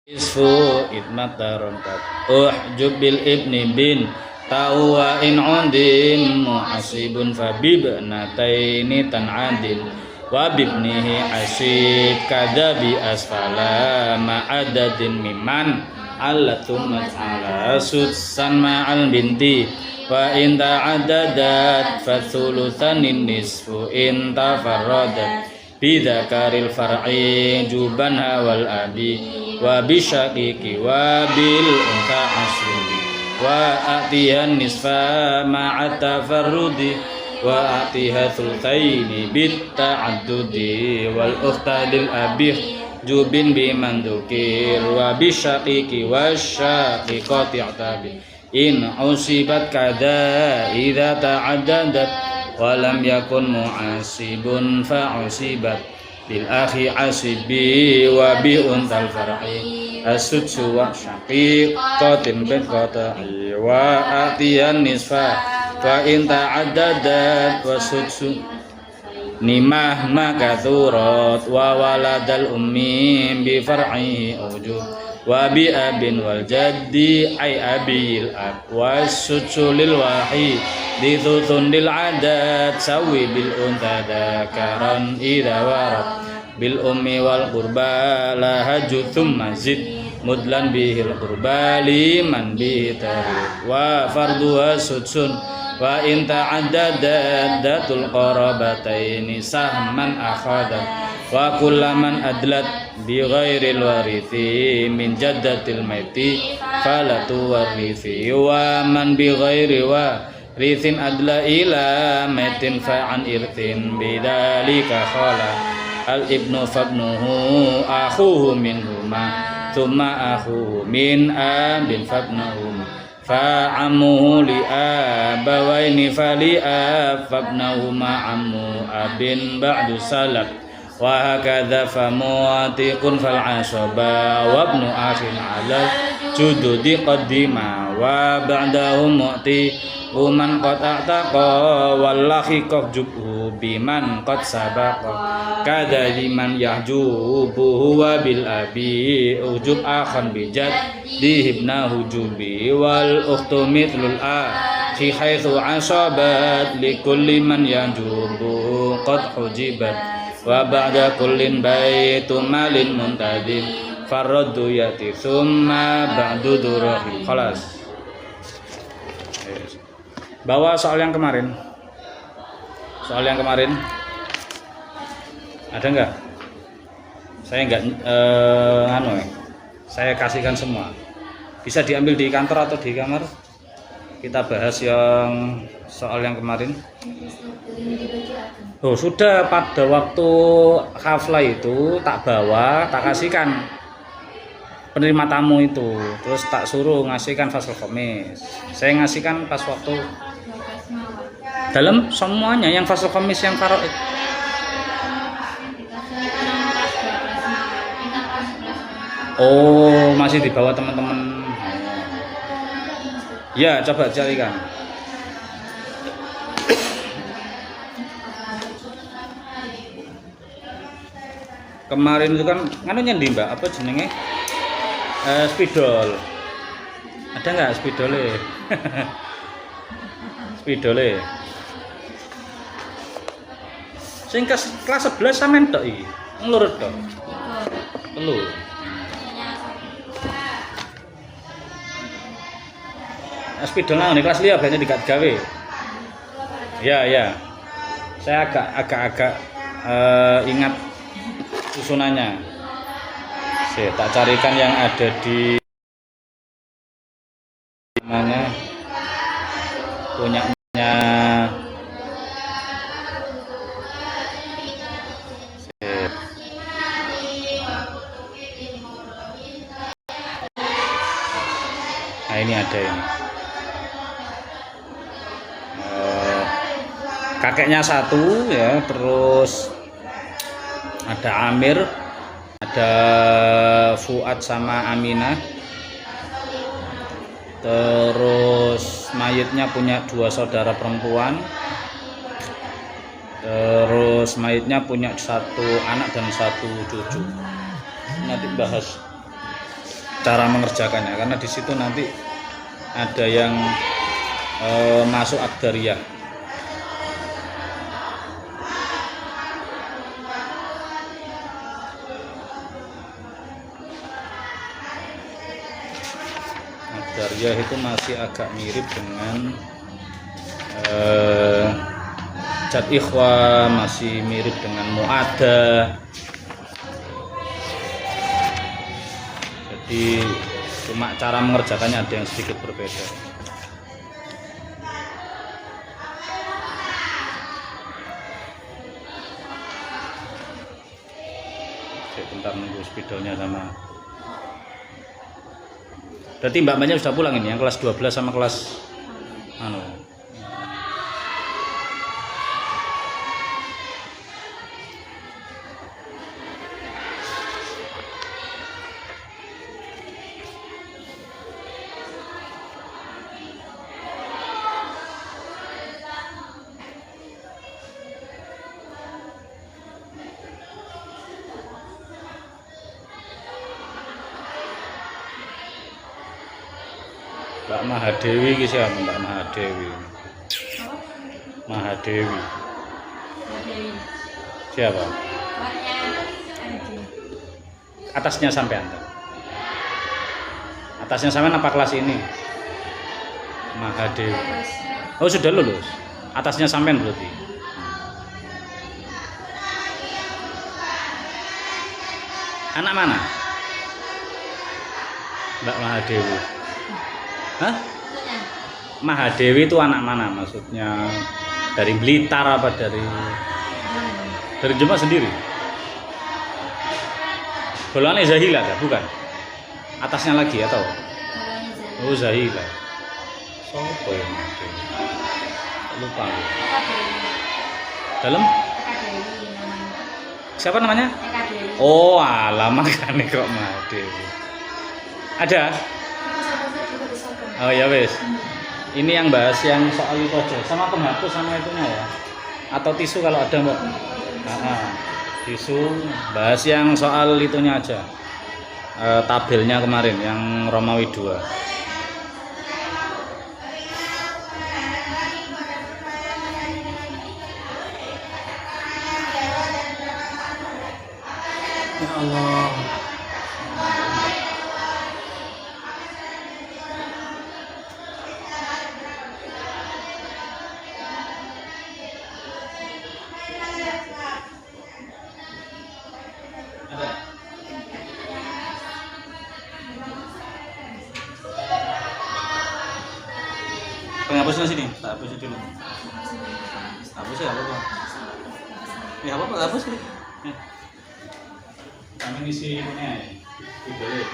isfu idmataron kat uhjub bil ibni bin tawa in undim muhasibun fabib nataini tan'adil wabibnihi asid kadabi asfala ma'adadin miman allatummat ala sudsan ma'al binti wa in ta'adadat fathuluthanin nisfu in tafarradat bidzakaril far'i jubanha wal abi wa bisyaqiqi wa bil unta asli wa atihan nisfa ma'a tafarrudi wa atiha thulthaini bit ta'addudi wal ukhta lil abi jubin biman dzukir wa bisyaqiqi wasyaqiqati i'tabi in usibat kada idza ta'addadat walam yakun mu'asibun fa'usibat bil akhi asibi wa bi untal far'i asudsu wa syaqiqatin bin qata'i wa atiyan nisfa fa in ta'addadat wa sudsu nimah makathurat wa waladal ummi bi far'i ujub wa bi abin wal jaddi ay abil ab wasudsu lil wahid ditutun lil adat sawi bil unta dakaran idha warad bil ummi wal qurba la haju thumma zid mudlan bihil qurba liman bihi tarid wa farduha sudsun wa in ta'addadat datul qarabataini sahman akhadat wa kullaman adlat bi ghairil warithi min jaddatil maiti falatu warithi wa man bi ghairi wa rithin adla ila maitin fa'an irthin bidalika khala al ibnu fabnuhu akhuhu minhuma thumma akhuhu min abin fabnuhu fa'amuhu li abawaini fali ab fabnahuma ammu abin ba'du salab wa hakadha famuatiqun fal asaba wa ibnu akhin ala jududi qaddima wa ba'dahum mu'ti man qad a'taqa wallahi qad jubhu biman qad sabaqa kada liman yahjubuhu wa bil abi ujub akhan bijad dihibna hujubi wal ukhtu mithlul akhi haitsu asabat likulli man yahjubuhu qad hujibat wa ba'da kullin baitu malin muntadin farraddu yati thumma ba'du durahim. Khalas. Bawa soal yang kemarin. Soal yang kemarin ada enggak? Saya enggak saya kasihkan semua. Bisa diambil di kantor atau di kamar. Kita bahas yang soal yang kemarin. Oh, sudah pada waktu haflah itu tak bawa, tak kasihkan penerima tamu itu, terus tak suruh ngasihkan fasul khamis. Saya ngasihkan pas waktu dalam semuanya yang fasul khamis yang faraid. Oh, masih dibawa teman-teman. Ya, coba carikan. Kemarin itu kan nganunya ndi Mbak, apa jenenge? Spidol. Ada nggak spidole? Spidole. Sing kelas 11 sampean tok iki. Nglurut tok. Telu. Spidol nang kelas liya biasanya digawe. Ya. Saya agak ingat susunannya. Saya tak carikan yang ada di namanya punyanya nah ini ada ini kakeknya satu ya, terus ada Amir, ada Fuad sama Aminah. Terus mayitnya punya 2 saudara perempuan. Terus mayitnya punya 1 anak dan 1 cucu. Nanti bahas cara mengerjakannya, karena di situ nanti ada yang masuk Akdariyah. Akdariyah itu masih agak mirip dengan Jad Ikhwa, masih mirip dengan Mu'adah. Jadi cuma cara mengerjakannya ada yang sedikit berbeda. Saya bentar nunggu spidolnya sama. Berarti mbak-mbaknya sudah pulang ini, yang kelas 12 sama kelas Mbak Mahadewi ki siapa? Mbak Mahadewi. Mahadewi. Siapa? Atasnya sampean. Atasnya sampean apa kelas ini? Mahadewi. Oh, sudah lulus. Atasnya sampean berarti. Anak mana? Mbak Mahadewi. Hah? Mahadewi itu anak mana maksudnya? Dari Blitar apa dari Jombang sendiri? Golongannya Zahila kan? Bukan? Atasnya lagi atau? Oh, Zahila. Sopo ya Mahadewi? Lupa. Dalam? Siapa namanya? Oh, alamak kan kok Mahadewi. Ada? Oh ya wes. Ini yang bahas yang soal itu aja, sama penghapus sama itunya ya. Atau tisu kalau ada mbak. Tisu, bahas yang soal itunya aja. Tabelnya kemarin yang Romawi 2. Ya Allah. Penghapusnya sini, tak hapus dulu. Hapus ya apa-apa. Ya apa-apa, hapus dulu. Kami ngisi punya ya. Boleh.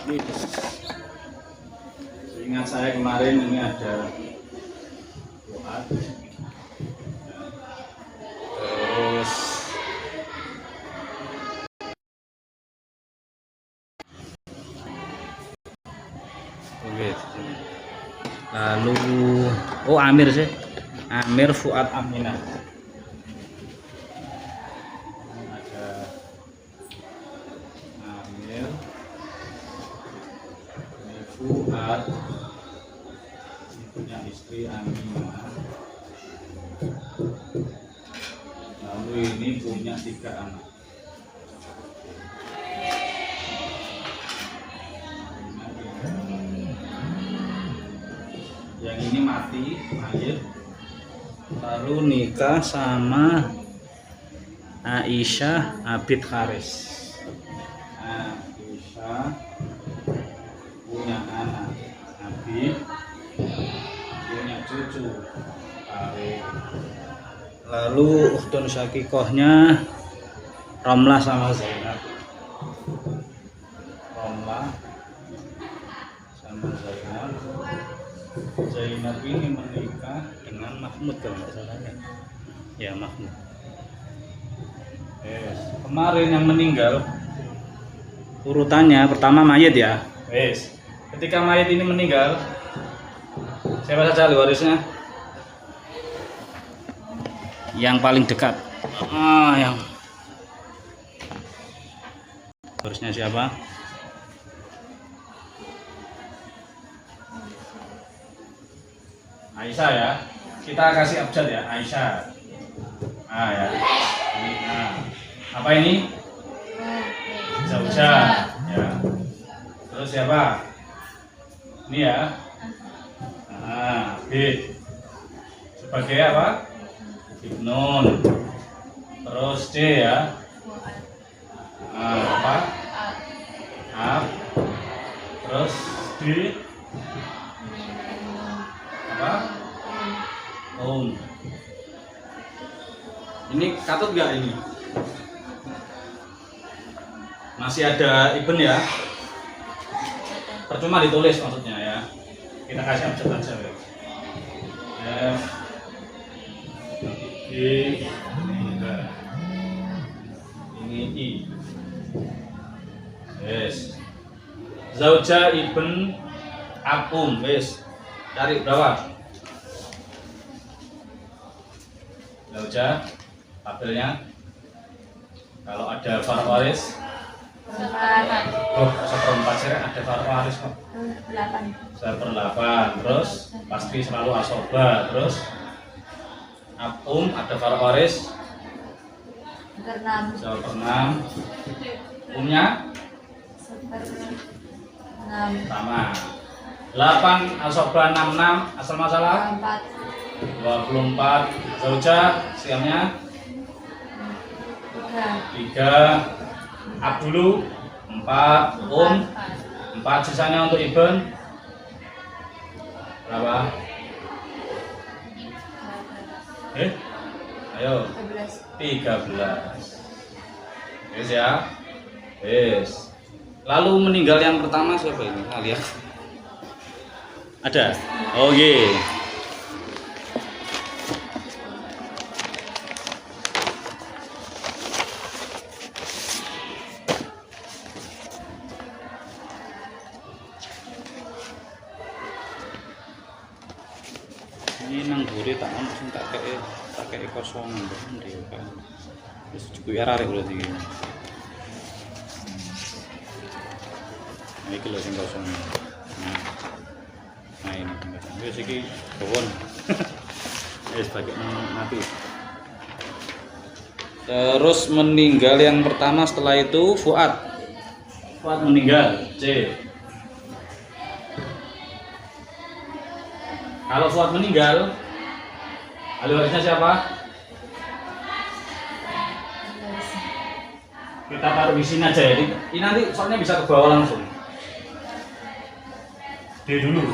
Ini ingat saya kemarin ini ada doa, terus lalu Oh, Amir sih. Amir Fuad Aminah. Ada Amir, ini Fuad, ini punya istri Aminah. Lalu ini punya 3 anak. Yang ini mati, mayit. Lalu nikah sama Aisyah Abid Haris. Aisyah punya anak Abid, punya cucu Haris. Lalu ukhtun syakikohnya Romlah sama Zainab. Romlah sama Zainab. Zainab ini menikah dengan Mahmud kalau nggak salah ya. Mahmud. Yes. Kemarin yang meninggal urutannya pertama mayit ya. Yes. Ketika mayit ini meninggal, siapa saja ahli warisnya? Yang paling dekat. Yang warisnya siapa? Aisyah ya, kita kasih abjad ya, Aisyah. Ya, ini, apa ini? Zaujah, ya. Terus siapa? Ini ya. B. Sebagai apa? Ibnun. Terus D ya. Apa? Ab. Terus D. Apa? Ini katut nggak ini? Masih ada Ibn ya? Percuma ditulis maksudnya ya. Kita kasih abjad aja ya. F G ini I. Yes. Zaujah Ibn Abum, yes. Cari berapa? Zaujah tabelnya. Kalau ada farq waris seperempat sih ada farq waris kok. 1/8. Terus pasti selalu asoba. Terus ada farq waris 1/6. Umnya sama. 8 asoba 66 asal masalah 24. Zaujah siamnya 3. Ab dulu 4. 4 sisanya untuk Ibn berapa? Ayo 13. Yes ya. Yes. Lalu meninggal yang pertama siapa ini? Lihat. Ada? Oh iya. Ini nang buri tak ono sing tak kei kosong ndi kan. Wis cukup arek berarti. Ini kilo sing kosong. Nah ini wis iki pohon. Wis pakai mati. Terus meninggal yang pertama setelah itu Fuad meninggal C. Kalau Fuad meninggal, ahli warisnya siapa? Kita taruh di sini aja ya. Ini nanti soalnya bisa ke bawah langsung. D dulu.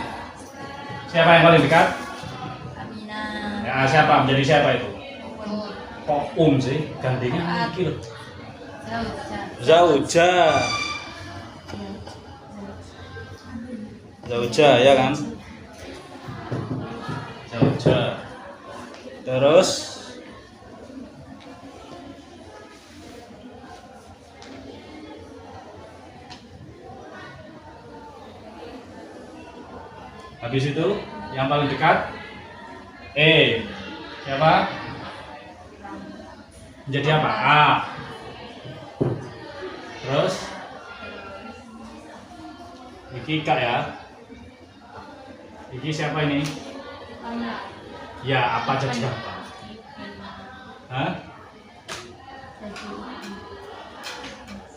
Siapa yang paling dekat? Aminah. Ya siapa? Menjadi siapa itu? Kok sih? Gantinya iki loh. Zaujah. Zaujah ya kan? Zaujah. Terus habis itu yang paling dekat E. Siapa? Jadi apa? A. Terus iki Kak ya. Iki siapa ini? Ya, apa jadi apa? Hah?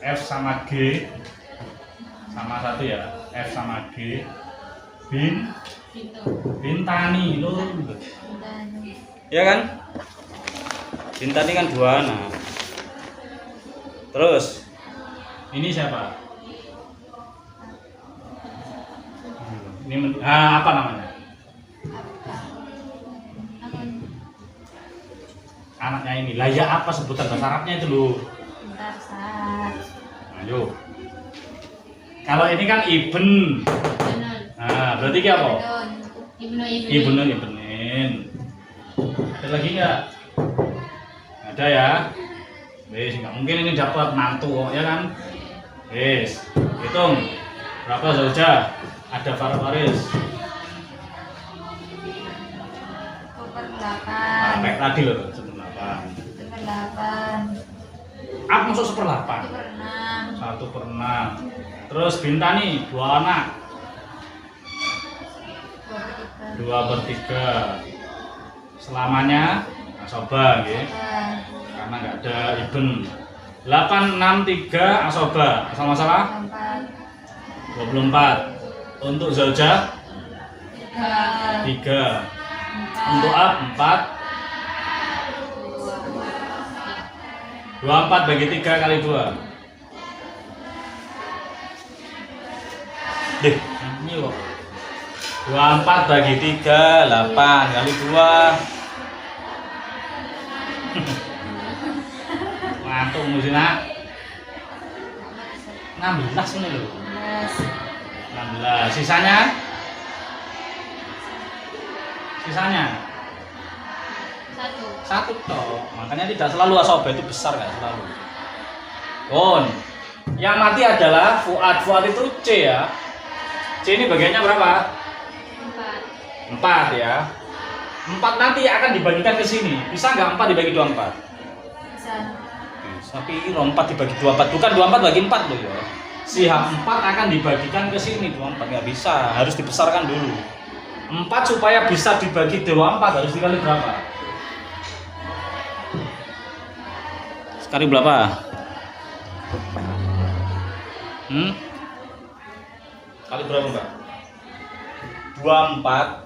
F sama G sama satu ya. F sama G. Bintani lo. Ya kan? Bintani kan dua. Nah. Terus ini siapa? Ini apa namanya? Anaknya ini. Lah ya apa sebutan bahasa Arabnya itu loh? Ayo. Kalau ini kan Ibn. Nah, berarti ini apa? Ibnin. Ada lagi nggak? Ada ya? Wes, nggak mungkin ini dapat mantu kok, ya kan? Wes, hitung berapa saja? Ada Faris. Nah, kayak tadi loh, 1/8. Apa masuk 1/8? 1/6. Terus Bintani 2 anak. 2/3. Selamanya asoba ya. Karena nggak ada Ibn. 8, 6, 3 asoba. Asal masalah 24. Untuk Zaujah 3. Untuk Ab 4. 24 bagi 3 kali 2. Deh, ini kok. 24 bagi 3, 8 kali 2. Ngantuk mesti nak. 16 ini loh. 16. Sisanya? Satu toh. Makanya tidak selalu asoba itu besar, nggak selalu. Yang mati adalah Fuad. Fuad itu C ya. C ini bagiannya berapa? 4 ya. 4 nanti akan dibagikan ke sini. Bisa nggak 4 dibagi 24? Bisa. Tapi 4 dibagi 24. Bukan 24 bagi 4 loh ya. Si H4 akan dibagikan ke sini. 24 nggak bisa. Harus dibesarkan dulu. 4 supaya bisa dibagi 24 harus dikali berapa? Sekali berapa? Kali berapa Mbak? 24.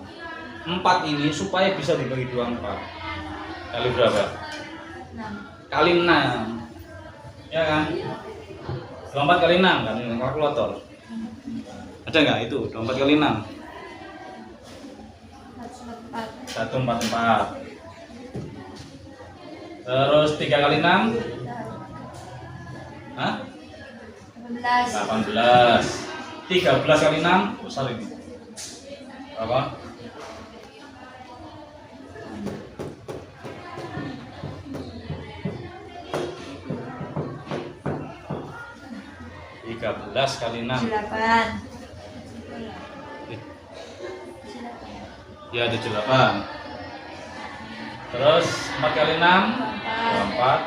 4 ini supaya bisa dibagi 24 kali berapa? 6. Kali 6 ya kan? 24 kali 6 kan? Kalkulator ada nggak itu? 24 kali 6 144. Terus 3 kali 6 hah? 18. 13 kali 6 besar ini berapa? 13 kali 6 8. Ya 78. Terus 4 kali 6 24.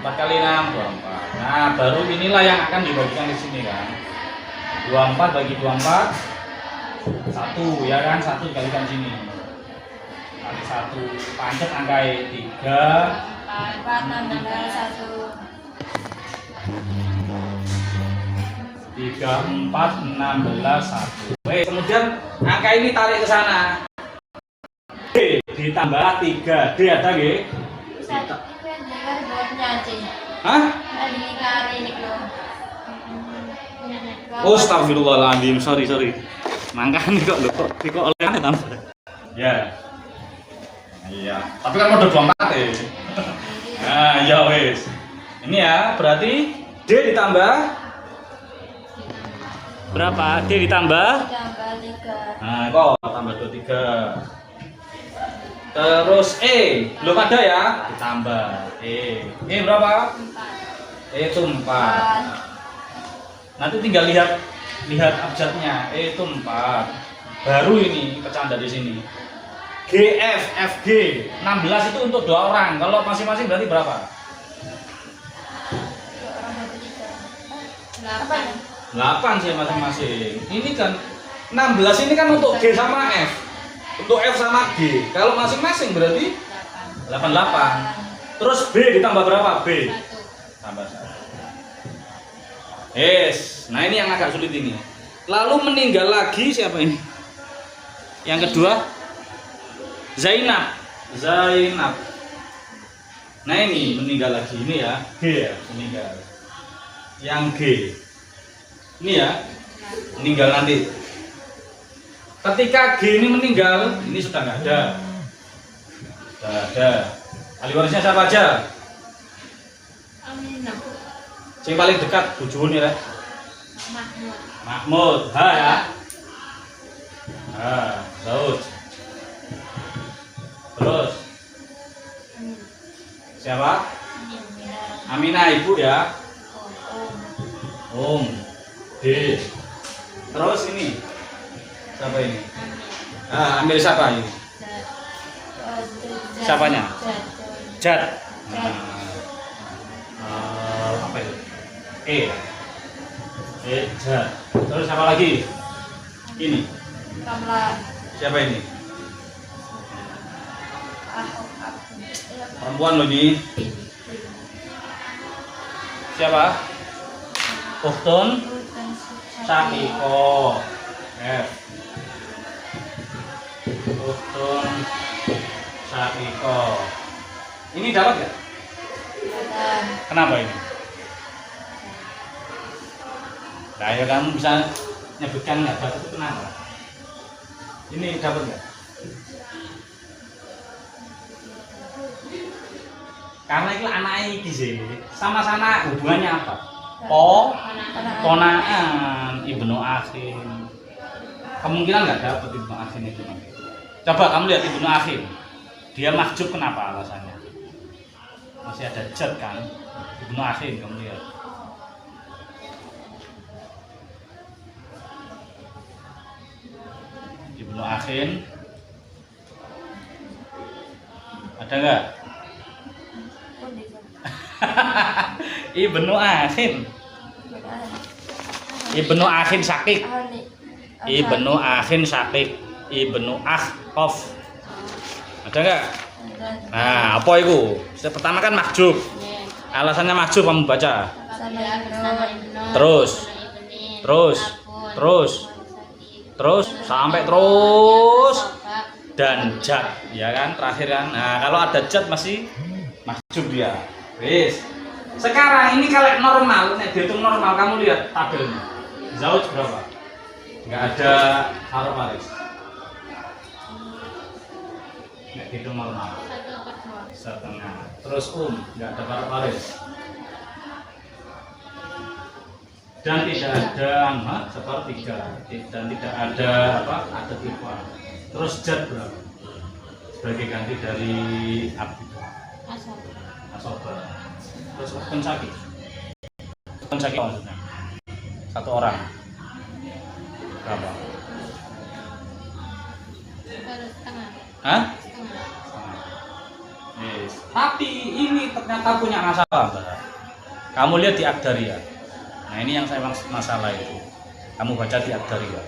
4 kali 6 24. Nah baru inilah yang akan dibagikan di sini kan. 24 bagi 24 1 ya kan, 1 dikalikan sini kali 1 pancet angka 3 4 tambah 1 3, 4, 16, 1. Baik, kemudian angka ini tarik ke sana. D ditambah 3. D ada nggih? Hah? Oh, astagfirullahaladzim. Sorry. Mangkane kok lho kok olehane tambah. Ya. Iya. Tapi kan udah 24 ya. Nah, ya wis. Ini ya, berarti D ditambah berapa? D ditambah 3. Nah, kok tambah 23. Terus E belum ada ya? Ditambah E berapa? 4. E itu 4. Nanti tinggal lihat abjadnya. E itu 4. Baru ini pecahan dari sini. GF, FG. 16 itu untuk 2 orang. Kalau masing-masing berarti berapa? 2 orang berarti 3. 8 sih masing-masing. Ini kan 16 ini kan untuk G sama F. Untuk F sama G. Kalau masing-masing berarti 88. Terus B ditambah berapa? B. 1. Tambah 1. Yes. Nah, ini yang agak sulit ini. Lalu meninggal lagi siapa ini? Yang kedua Zainab. Zainab. Nah, ini meninggal lagi ini ya. G ya, meninggal. Yang G. Ini ya. Meninggal nanti. Ketika G ini meninggal, ini sudah nggak ada. Sudah ada. Ahli warisnya siapa aja? Aminah. Yang paling dekat bujune ya. Mahmud. Mahmud. Ha ya. Ha, Daud. Terus Amin. siapa? Aminah. Aminah ibu ya. Om. D. Terus ini siapa ini? Amin. Ambil siapa ini? Siapanya? Jad. Nah, apa itu? Jad. Terus siapa lagi? Ini. Kamla. Siapa ini? Ahok. Perempuan loh ini. Siapa? Uhtun Sakiko. F. Uhtun Sakiko. Ini dapat nggak? Kenapa ini? Nah, ya kamu bisa nyebutkan nggak dapat itu kenapa? Ini dapat nggak? Karena itu anak iki sih. Sama-sama hubungannya apa? Ponaan ibnu akhin. Kemungkinan nggak dapat ibnu akhin itu nanti. Coba kamu lihat ibnu akhin. Dia mahjub kenapa alasannya? Masih ada jad kan? Ibnu akhin kamu lihat. Ibnu akhin. Ada nggak? Ibnu akhin. Ibnu akhin sakik. Ibnu akhin sakik. Ibnu akhqaf. Ada nggak? Nah, apa itu? Pertama kan mahjub. Alasannya mahjub kamu baca. Terus sampai terus dan jad, ya kan? Terakhir kan. Nah, kalau ada jad masih mahjub dia. Wis. Sekarang ini kalau normal, nek dihitung normal kamu lihat tabelnya. Zauj berapa? Enggak ada haruf waris. Nek dihitung normal. 1/2. Terus enggak ada haruf waris. Dan tidak ada sepertiga, dan tidak ada apa? Ada tiga. Terus jad berapa? Sebagai ganti dari abdi. Asoba. Terus pensaki maksudnya 1 orang berapa? Hah? Yes. Tapi ini ternyata punya masalah, Mbak. Kamu lihat di Akdaria. Nah, ini yang saya masalah itu. Kamu baca di Akdaria.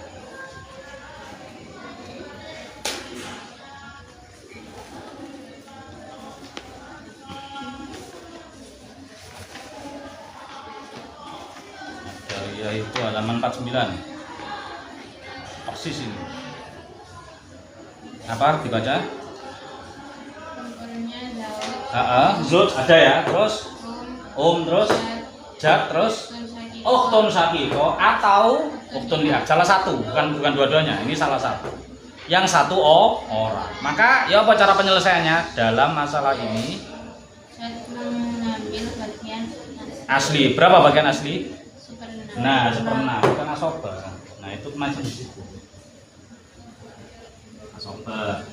Itu halaman 49 persis ini. Apa dibaca? Zut ada ya, terus terus jad, terus ukhtun sakiko atau ukhtun lihat, salah satu, bukan dua-duanya, ini salah satu. Yang satu orang. Maka ya apa cara penyelesaiannya dalam masalah ini? Mengambil bagian Asli, berapa bagian asli? 1/6. Nah, 1/6 kan asoba. Nah, itu masih di situ. Asoba.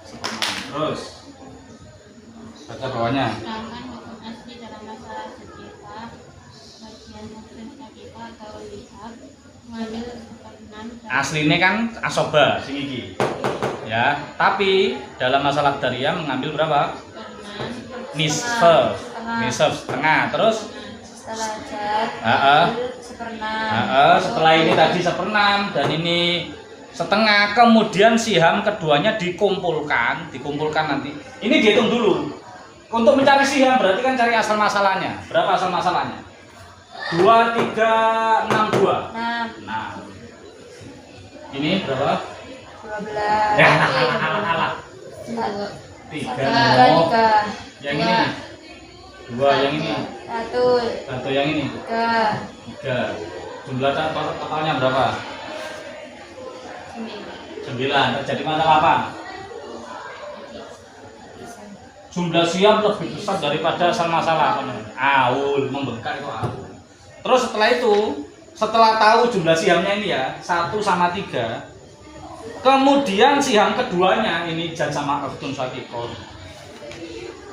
1/6. Terus baca bawahnya. Sedangkan hukum asli dalam masalah sekitar bagian hukum sekitar atau lihat mengambil 1/6. Aslinya kan asoba sing iki. Ya, tapi dalam masalah Dariyah mengambil berapa? Nisfe, setengah. Terus setelah jad setelah ini tadi seperenam dan ini setengah, kemudian siham keduanya dikumpulkan nanti. Ini dihitung dulu. Untuk mencari siham berarti kan cari asal masalahnya. Berapa asal masalahnya? 2, 3, 6, 2. 6. Ini berapa? 12. Ya, alah. 3. Yang ini. 2 yang ini. 1 yang ini. 3. Jumlah totalnya berapa? 9. Terjadi masalah apa? Jumlah siam lebih besar daripada asal masalah. Aul, membengkak itu aul. Terus setelah tahu jumlah sihamnya ini ya 1 sama 3, kemudian siham keduanya ini jad sama akhtun syakikah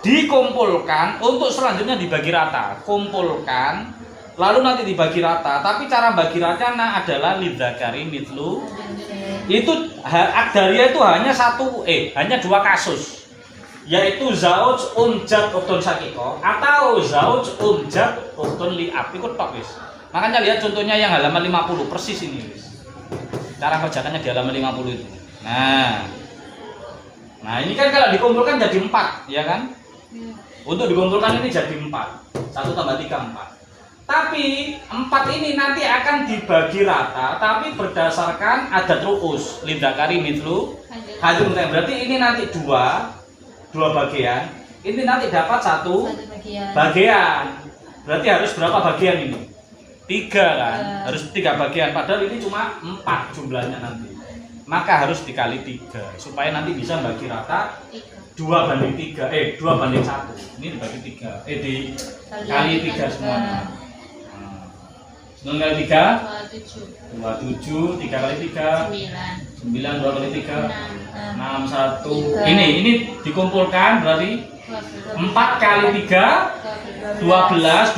dikumpulkan untuk selanjutnya dibagi rata. Kumpulkan lalu nanti dibagi rata, tapi cara bagi ratanya adalah lidzakari mitlu. Itu Dariyah itu hanya 2 kasus, yaitu zauj jad ukhtun syakikah atau zauj jad ukhtun li'ab. Ikut tok wis. Makanya lihat contohnya yang halaman 50 persis ini wis. Cara kerjakannya di halaman 50 itu. Nah ini kan kalau dikumpulkan jadi 4, ya kan? Untuk dikumpulkan ini jadi 4. 1 tambah 3 4. Tapi 4 ini nanti akan dibagi rata, tapi berdasarkan adat ru'us. Lidzakari mitlu hadzil unsayyain. Berarti ini nanti 2 bagian. Ini nanti dapat 1 bagian. Berarti harus berapa bagian ini? 3 kan? Harus 3 bagian. Padahal ini cuma 4 jumlahnya nanti. Maka harus dikali 3 supaya nanti bisa bagi rata 2:3. 2:1. Ini dibagi 3. Dikali 3 semuanya. 9 kali 3 27, 3 kali 3 9, 2 kali 3 6, 1. Ini dikumpulkan berarti 4 kali 3 12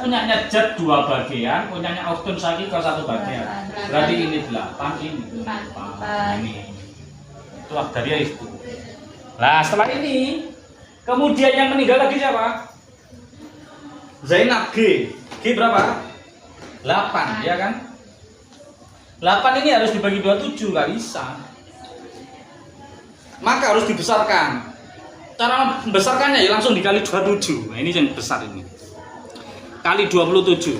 punyanya jad 2 bagian, punyanya ukhtun syakikah 1 bagian. Berarti ini 8, ini 4. Ini itu Dariyah itu. Nah setelah ini kemudian yang meninggal lagi siapa? Zainab. G berapa? 8, ya kan? 8 ini harus dibagi 27, nggak bisa. Maka harus dibesarkan. Cara membesarkannya ya langsung dikali 27. Nah, ini yang besar ini. Kali 27.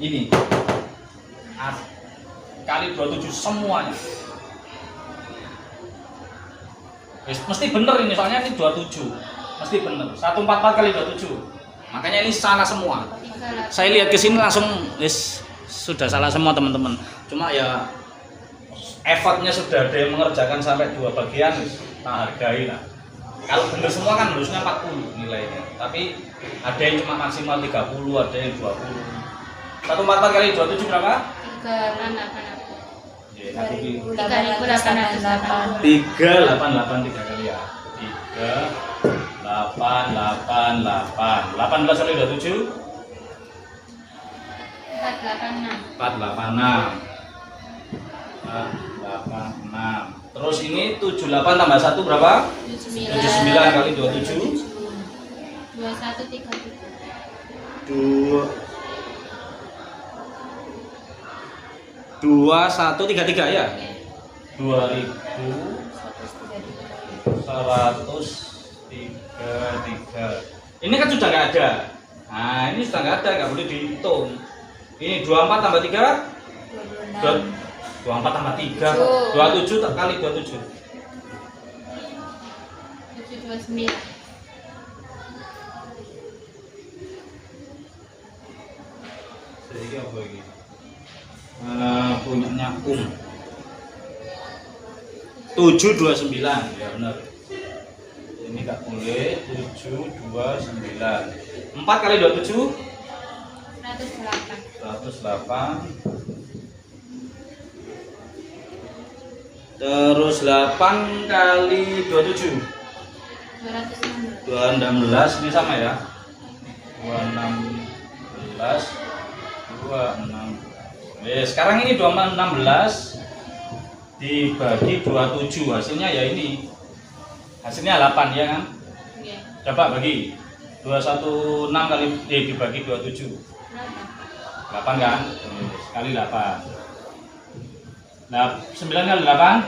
Ini. Kali 27 semuanya. Mesti bener ini, soalnya ini 27. Mesti bener. 144 kali 27. Makanya ini salah semua. Saya lihat ke sini langsung sudah salah semua teman-teman. Cuma ya effortnya sudah ada yang mengerjakan sampai 2 bagian, tak hargai lah. Kalau benar semua kan harusnya 40 nilainya. Tapi ada yang cuma maksimal 30, ada yang 20. 144 kali 27 berapa? 388. 388 3 kali ya. 388. 18 kali 27 486. Terus ini 78 tambah 1 berapa? 79 kali 27 2133 ya. 2133. Ini kan sudah nggak ada. Nah ini sudah nggak ada, nggak boleh dihitung. Ini 24 tambah 3 24 tambah 3 27 kali 27 729. Jadi apa ini? Punyanya 729 ya benar. Ini nggak boleh. 729. 4 kali 27 108. Terus 8 kali 27 216. Ini sama ya. 216 26. Sekarang ini 216 dibagi 27 hasilnya ya ini. Hasilnya 8 ya kan? Oke. Coba bagi 216 kali dibagi 27. Berapa? 8 kan? Kali 8. Nah, 9 kali 8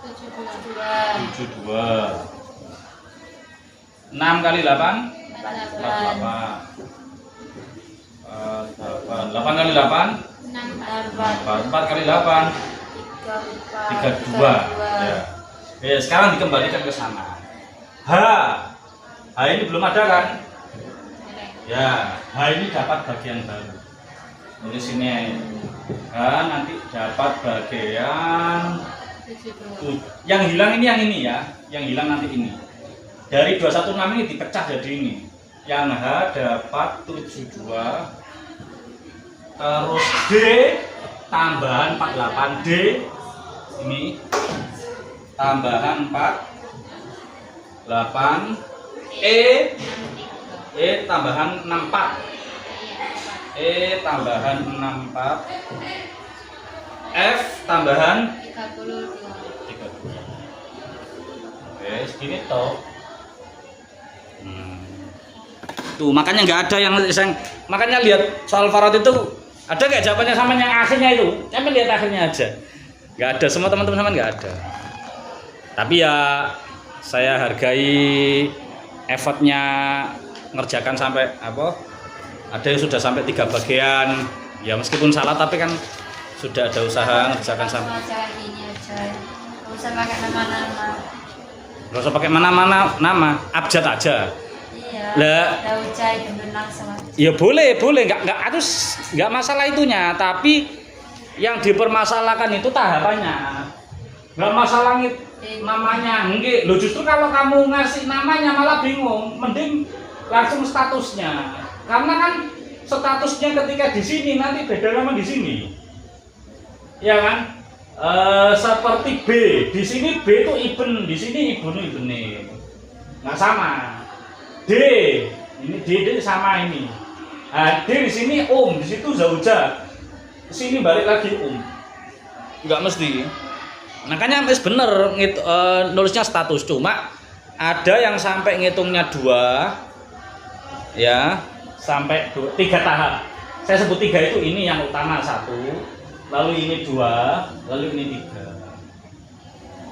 72. 72. 6 kali 8 48. 8 kali 8 4 kali 8 32 ya. Sekarang dikembalikan ke sana. H ini belum ada kan? Ya, H ini dapat bagian baru. Ini sini nanti dapat bagian yang hilang ini ya, yang hilang nanti ini. Dari 216 ini dipecah jadi ini. Yang H dapat 72. Terus D tambahan 48 D ini tambahan 48 E tambahan 64 tambahan 64 F tambahan 32. Oke, segini toh. Tuh makanya nggak ada yang makanya lihat soal Farad itu ada nggak jawabannya sama yang akhirnya itu? Kami lihat akhirnya aja. Nggak ada, semua teman-teman sama nggak ada. Tapi ya saya hargai effortnya ngerjakan sampai apa? Ada yang sudah sampai 3 bagian. Ya meskipun salah tapi kan sudah ada usaha ngerjakan sampai. Nggak usah pakai nama-nama. Nggak usah pakai mana-mana nama, abjad aja. Iya. Lah, Daujai benang sama. ya boleh, nggak harus, nggak masalah itunya, tapi yang dipermasalahkan itu tahapannya, nggak masalah namanya, enggak. Lo justru kalau kamu ngasih namanya malah bingung, mending langsung statusnya, karena kan statusnya ketika di sini nanti beda sama di sini, ya kan? Seperti B, di sini B itu ibn, di sini ibnu, nggak sama. D, ini D sama ini. Nah, D di sini di situ zauja. Di sini balik lagi Enggak mesti. Makanya wis bener nulisnya status, cuma ada yang sampai ngitungnya 2 ya, sampai 3 tahap. Saya sebut 3 itu ini yang utama 1, lalu ini 2, lalu ini 3.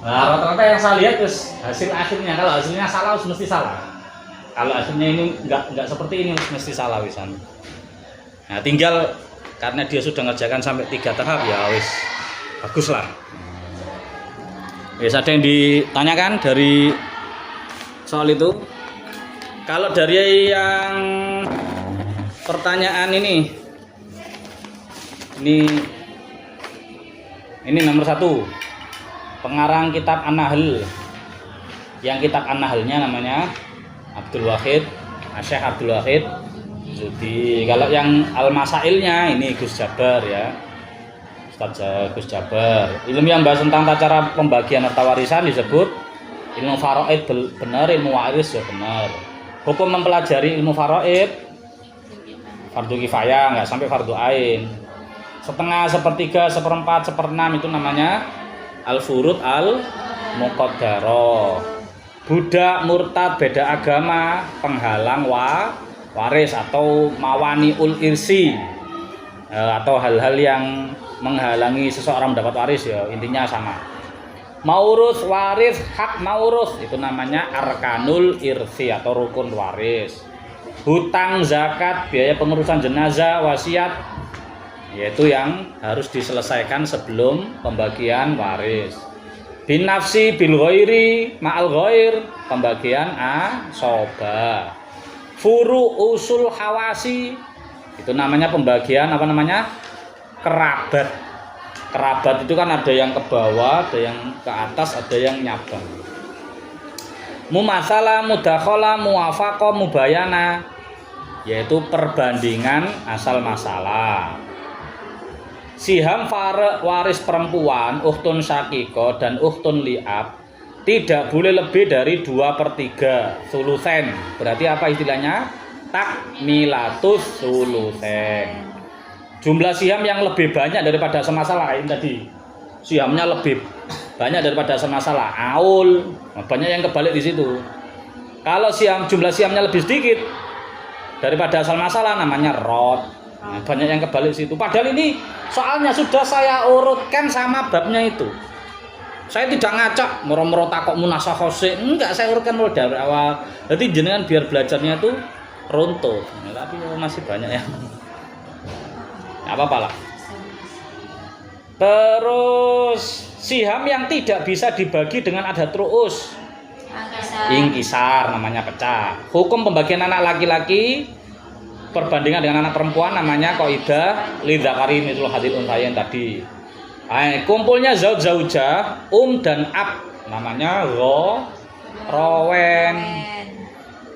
Nah, rata-rata yang saya lihat terus hasil akhirnya, kalau hasilnya salah mesti salah. Kalau hasilnya ini enggak seperti ini mesti salah wisan. Nah, tinggal karena dia sudah ngerjakan sampai 3 tahap ya wis bagus lah. Wis ada yang ditanyakan dari soal itu? Kalau dari yang pertanyaan ini nomor 1, pengarang kitab An-Nahl. Yang kitab An-Nahlnya namanya Abdul Wahid, Syekh Abdul Wahid Zudi. Kalau yang Al-Masailnya ini Gus Jabar ya, Ustaz Gus Jabar. Ilmu yang bahas tentang cara pembagian harta warisan disebut ilmu faraid, benar, ilmu waris ya benar. Hukum mempelajari ilmu faraid fardu kifayah, nggak sampai fardu ain. Setengah, sepertiga, seperempat, seperenam itu namanya al-furud al-muqaddarah. Budak murtad beda agama penghalang waris atau mawaniul irsi, atau hal-hal yang menghalangi seseorang mendapat waris ya, intinya sama. Maurus waris, hak maurus itu namanya arkanul irsi atau rukun waris. Hutang, zakat, biaya pengurusan jenazah, wasiat yaitu yang harus diselesaikan sebelum pembagian waris. Bin nafsi bil ghairi ma'al ghair, pembagian asoba. Furu usul hawasi itu namanya pembagian apa namanya? Kerabat. Kerabat itu kan ada yang ke bawah, ada yang ke atas, ada yang nyabang. Mumasalah, mudakhala, muwafaqah, mubayana yaitu perbandingan asal masalah. Siham waris perempuan, ukhtun syakiko dan ukhtun li'ab tidak boleh lebih dari 2/3 sulusen. Berarti apa istilahnya? Takmilatus sulusen. Jumlah siham yang lebih banyak daripada semasalah ini tadi. siamnya lebih banyak daripada asal masalah, aul, banyak yang kebalik di situ. Kalau jumlah siamnya lebih sedikit daripada asal masalah, namanya rod. Nah, banyak yang kebalik di situ. Padahal ini soalnya sudah saya urutkan sama babnya itu. Saya tidak ngacak moro-moro takok munasakh khosik, enggak, saya urutkan mulai dari awal. Jadi jenengan biar belajarnya itu runtuh. Nah, tapi masih banyak ya. Enggak apa-apa lah. Terus siham yang tidak bisa dibagi dengan adat ru'us, ingkisar namanya pecah. Hukum pembagian anak laki-laki perbandingan dengan anak perempuan namanya qaidah lidzakari mithlul hadzil unthayain tadi. Kumpulnya zaujah dan ab namanya rawen.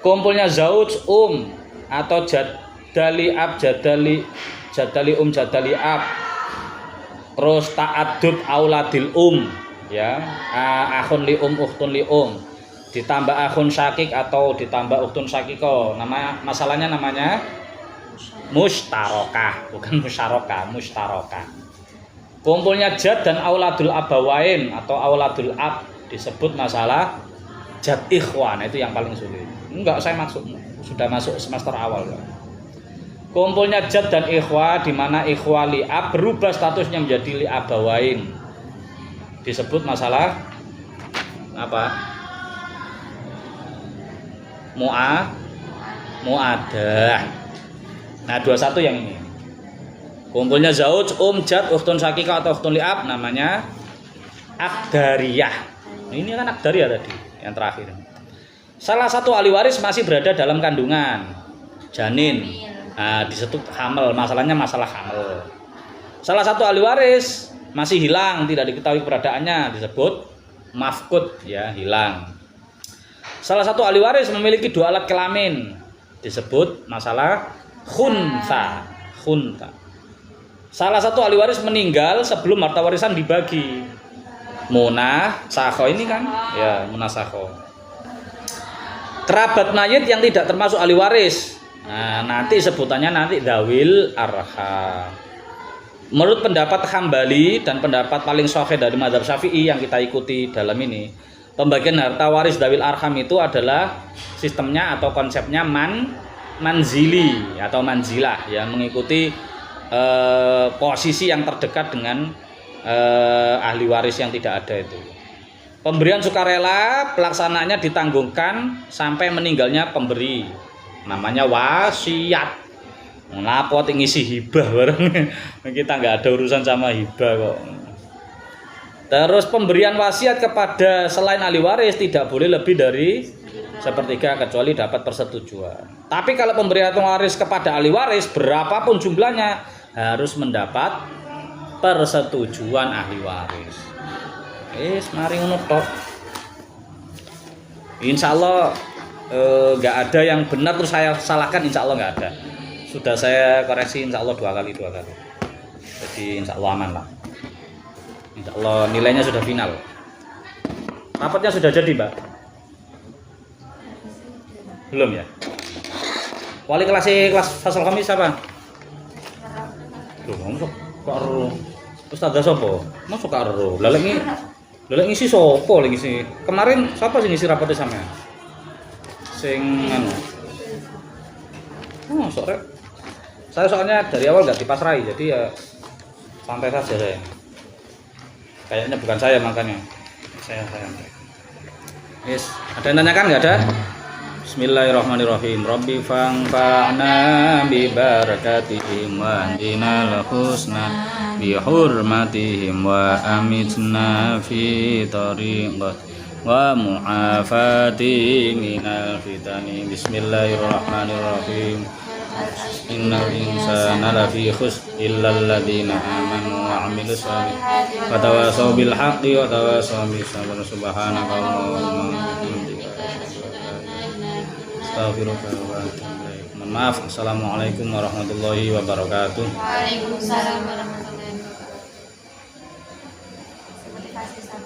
Kumpulnya zauj atau jadali ab jadali jadali ab. Terus ta'addud auladil ya, akhun li ukhtun li ditambah akhun syakik atau ditambah ukhtun syakiko. Masalahnya namanya mustarokah, bukan musyarakah, mustarokah. Kumpulnya jad dan auladul abawain atau auladul ab disebut masalah jad ikhwan, itu yang paling sulit. Enggak, saya sudah masuk semester awal. Kumpulnya jad dan ikhwa, di mana ikhwa li'ab berubah statusnya menjadi li'abawain, disebut masalah apa? Mu'adah. Nah, 21 yang ini. Kumpulnya zauj, jad, ukhtun syakikah atau ukhtun li'ab namanya akdariyah. Ini kan akdariyah tadi, yang terakhir. Salah satu ahli waris masih berada dalam kandungan janin. Nah, disebut hamil, masalahnya masalah hamil. Salah satu ahli waris masih hilang, tidak diketahui keberadaannya, disebut mafqud, ya, hilang. Salah satu ahli waris memiliki 2 alat kelamin, disebut masalah khunsa. Salah satu ahli waris meninggal sebelum harta warisan dibagi. Munasakho ini kan, ya, munasakho. Kerabat mayit yang tidak termasuk ahli waris. Nah, nanti sebutannya dawil arham. Menurut pendapat Hambali dan pendapat paling sahih dari mazhab Syafi'i yang kita ikuti dalam ini, pembagian harta waris dawil arham itu adalah sistemnya atau konsepnya manzili atau manzilah, ya, mengikuti posisi yang terdekat dengan ahli waris yang tidak ada itu. Pemberian sukarela pelaksananya ditanggungkan sampai meninggalnya pemberi. Namanya wasiat. Ngapot ngisi hibah bareng. Kita nggak ada urusan sama hibah kok. Terus pemberian wasiat kepada selain ahli waris tidak boleh lebih dari 1/3 kecuali dapat persetujuan. Tapi kalau pemberian waris kepada ahli waris berapapun jumlahnya harus mendapat persetujuan ahli waris. Mari ngono tok. Insyaallah nggak ada yang benar terus saya salahkan, insya Allah nggak ada. Sudah saya koreksi insya Allah 2 kali. Jadi insya Allah aman lah. Insya Allah nilainya sudah final. Rapotnya sudah jadi, Mbak? Belum ya? Wali kelas Fasal Khamis siapa? Loh, masuk kok ero. Ustazah sapa? Masuk kok ero. Lelek ngisi sapa lagi ngisi? Kemarin siapa sih ngisi rapotnya sampean? Sing anu. Oh, sore. Saya soalnya dari awal nggak dipasrai, jadi ya santai saja saya. Kayaknya bukan saya makanya. Saya. Yes, ada yang tanyakan nggak ada? Bismillahirrahmanirrahim. Rabbi fa'na bi barakatihim wa dinal husna bi hurmatihim wa amitna fi tariqat wa mu'afati minal fitani. Bismillahirrahmanirrahim. Innal insana lafi khusr illal ladzina amanu wa 'amilus solihati wa tawasaw bil haqqi wa tawasaw bis sabr. Subhanaka Allahumma wa bihamdika astaghfiruka wa atubu ilaik. Maaf. Assalamualaikum warahmatullahi wabarakatuh. Waalaikumsalam warahmatullahi wabarakatuh.